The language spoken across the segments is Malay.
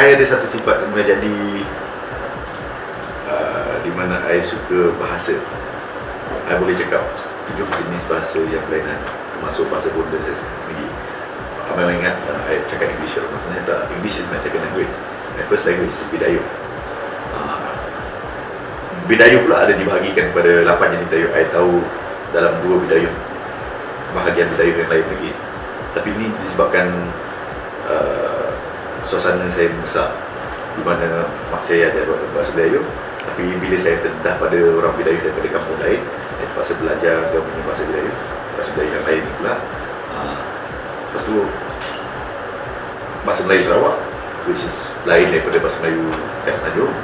saya ada satu sifat sebenarnya, jadi di mana saya suka bahasa. Saya boleh cakap 7 jenis bahasa yang berlainan, termasuk bahasa bonda saya sendiri. Memang ingat saya cakap English, maksudnya tak, English is my second language. My first language is Bidayuh. Bidayuh pula ada dibahagikan kepada 8 jenis Bidayuh. Saya tahu dalam 2 Bidayuh, bahagian Bidayuh yang lain lagi. Tapi ini disebabkan suasana saya besar, di mana mak saya ajar bahasa Bidayuh. Tapi bila saya terdedah pada orang Bidayuh daripada kampung lain, saya terpaksa belajar dia punya bahasa Bidayuh yang lain pula. Lepas tu bahasa Melayu Sarawak, which is lain daripada bahasa Melayu Tanjung.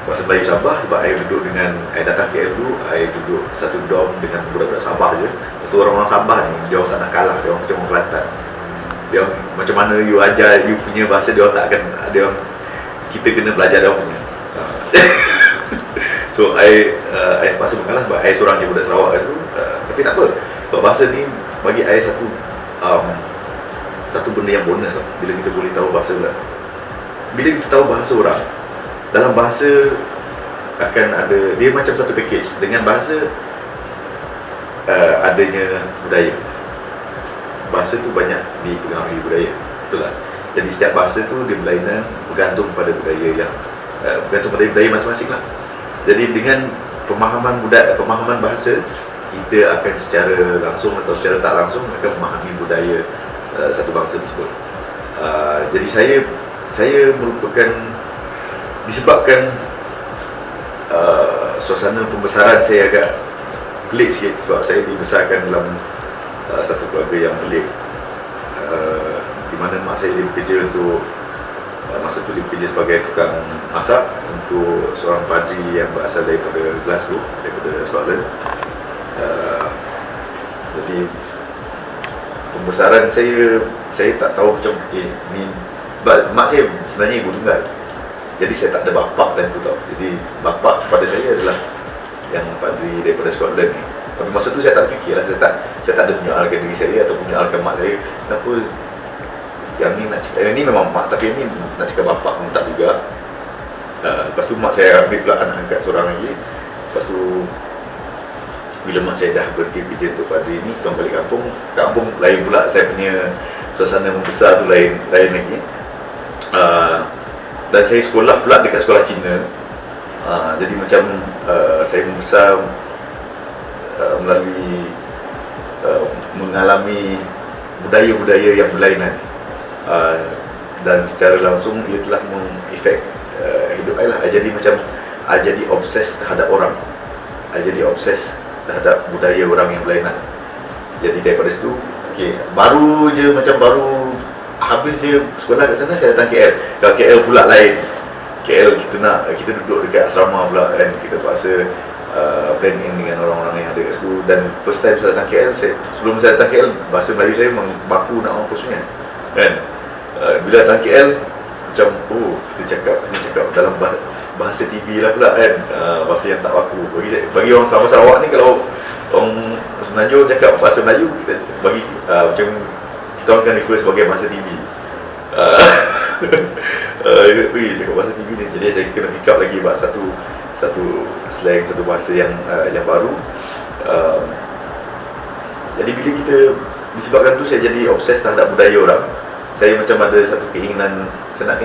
Bahasa Melayu Sabah, sebab saya duduk dengan, saya datang KL dulu, saya duduk satu dorm dengan budak-budak Sabah je. Lepas tu orang-orang Sabah ni, dia orang tak nak kalah, dia orang macam orang Kelantan. Dia orang, macam mana you ajar you punya bahasa, dia orang tak akan, dia orang, kita kena belajar dia orang punya. So I terpaksa mengalah sebab I seorang je budak Sarawak kat situ. Tapi tak apa, sebab bahasa ni bagi I satu benda yang bonus lah, bila kita boleh tahu bahasa pula. Bila kita tahu bahasa orang, dalam bahasa akan ada, dia macam satu package. Dengan bahasa adanya budaya. Bahasa tu banyak dipengaruhi budaya, betul tak? Jadi setiap bahasa tu dia berlainan, bergantung pada budaya yang bergantung pada budaya masing-masing lah. Jadi dengan pemahaman bahasa, kita akan secara langsung atau secara tak langsung akan memahami budaya satu bangsa tersebut. Jadi saya merupakan, disebabkan suasana pembesaran saya agak pelik sikit, sebab saya dibesarkan dalam satu keluarga yang pelik, di mana mak saya dia bekerja untuk, masa tu dia bekerja sebagai tukang masak untuk seorang padri yang berasal daripada Glasgow, daripada Scotland. Jadi pembesaran saya tak tahu macam ni, sebab mak saya sebenarnya ibu tunggal. Jadi saya tak ada bapak time tu tau. Jadi bapak kepada saya adalah yang padri daripada Scotland ni. Tapi masa tu saya tak fikir lah, saya tak ada menyoalkan diri saya atau menyoalkan mak saya, kenapa yang ni nak cakap, ni memang mak, tapi ni nak cakap bapak pun tak juga. Lepas tu mak saya ambil pula anak angkat seorang lagi. Lepas tu bila mak saya dah berhenti kerja untuk padri ni, tuan balik kampung lain pula, saya punya suasana membesar tu lain lagi. Dan saya sekolah pula dekat sekolah Cina. Jadi macam saya membesar melalui mengalami budaya-budaya yang berlainan, dan secara langsung ia telah mengefek hidup saya lah. I jadi obses terhadap orang, I jadi obses terhadap budaya orang yang berlainan. Jadi daripada situ, baru habis je sekolah kat sana, saya datang KL. Kalau KL pula lain. KL kita duduk dekat asrama pula kan, kita paksa blend in dengan orang-orang yang ada kat situ. Dan first time saya datang KL, sebelum saya datang KL, bahasa Melayu saya memang baku nak mampus punya kan. Bila datang KL, macam kita cakap dalam bahasa TV lah pula kan, bahasa yang tak baku. Bagi orang Sarawak ni, kalau orang Semenanjung cakap bahasa Melayu, kita bagi macam kita orang akan refer sebagai bahasa TV. Cakap bahasa TV ni, jadi saya kena pick up lagi satu slang, satu bahasa yang baru. Jadi bila kita, disebabkan tu saya jadi obses terhadap budaya orang. Saya macam ada satu keinginan, saya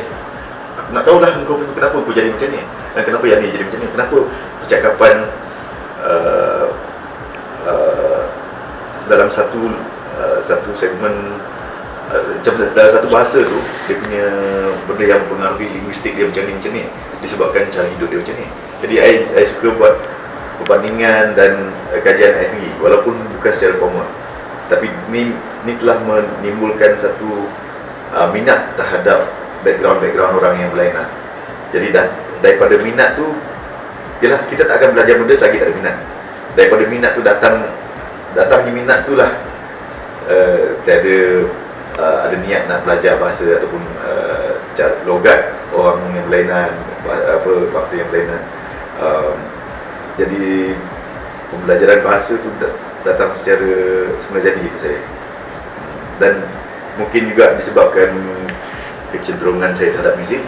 nak tahulah kenapa aku jadi macam ni, dan kenapa yang ni jadi macam ni, kenapa percakapan dalam satu segmen, macam dalam satu bahasa tu, dia punya benda yang mempengaruhi linguistik dia macam ni, disebabkan cara hidup dia macam ni. Jadi I suka buat perbandingan dan kajian I sendiri, walaupun bukan secara formal. Tapi ni telah menimbulkan satu minat terhadap background orang yang berlainan. Jadi daripada minat tu, yalah, kita tak akan belajar benda selagi tak ada minat. Daripada minat tu datangnya minat tu lah, saya ada niat nak belajar bahasa ataupun logat orang yang berlainan, bangsa yang berlainan. Jadi pembelajaran bahasa tu datang secara semula jadi itu saya. Dan mungkin juga disebabkan kecenderungan saya terhadap muzik.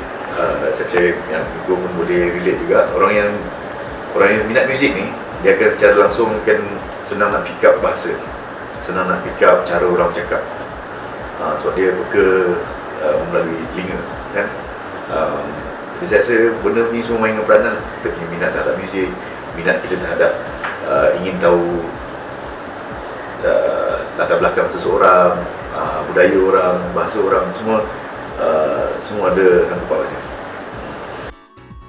Saya percaya yang Igo pun boleh relate juga. Orang yang minat muzik ni, dia akan secara langsung akan senang nak pick up bahasa, senang nak pick up cara orang cakap, sebab dia peka melalui telinga kan. Jadi saya rasa benda ni semua main dengan peranan lah. Kita punya minat terhadap muzik, minat kita terhadap ingin tahu latar belakang seseorang, budaya orang, bahasa orang, semua ada sangkut pautnya.